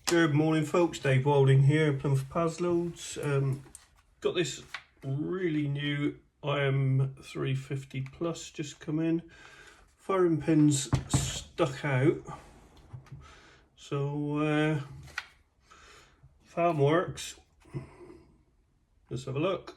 Good morning folks, Dave Wilding here, Plymouth Paslodes. Got this really new im350 Plus just come in. Firing pins stuck out, so fan works. Let's have a look.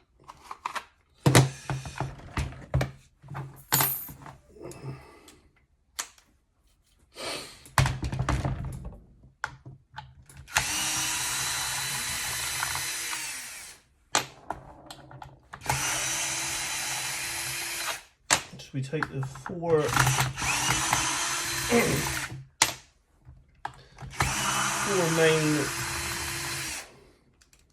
So we take the four main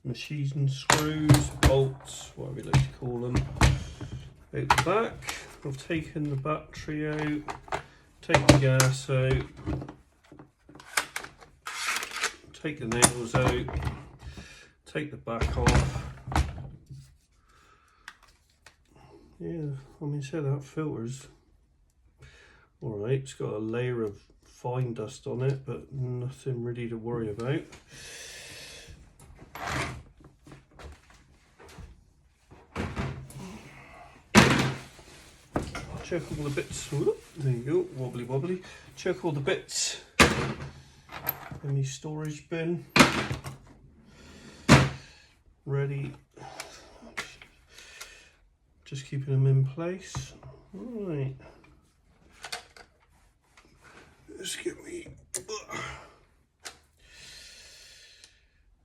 machine screws, bolts, whatever you like to call them, out the back. I've taken the battery out, take the gas out, take the nails out, take the back off. Yeah, I mean, so that filter's alright. It's got a layer of fine dust on it, but nothing really to worry about. Check all the bits. Whoop, there you go, wobbly wobbly. Check all the bits in the storage bin. Ready. Just keeping them in place. Right. Let's get me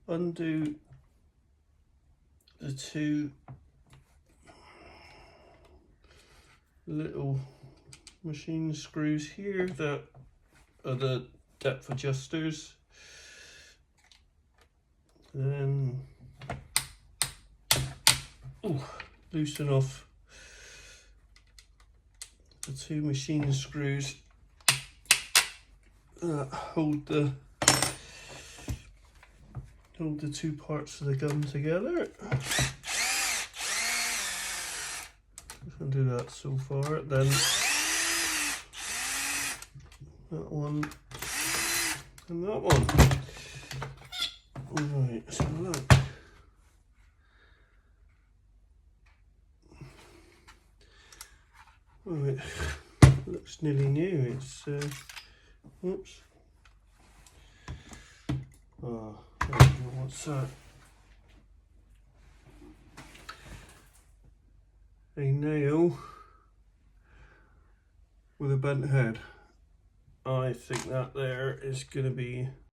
undo the two little machine screws here that are the depth adjusters. Then loosen off the two machine screws that hold the two parts of the gun together. I'll do that so far. Then that one and that one. Alright, let's have a look. Oh, it looks nearly new. It's oops. Oh, what's that? A nail with a bent head. I think that there is going to be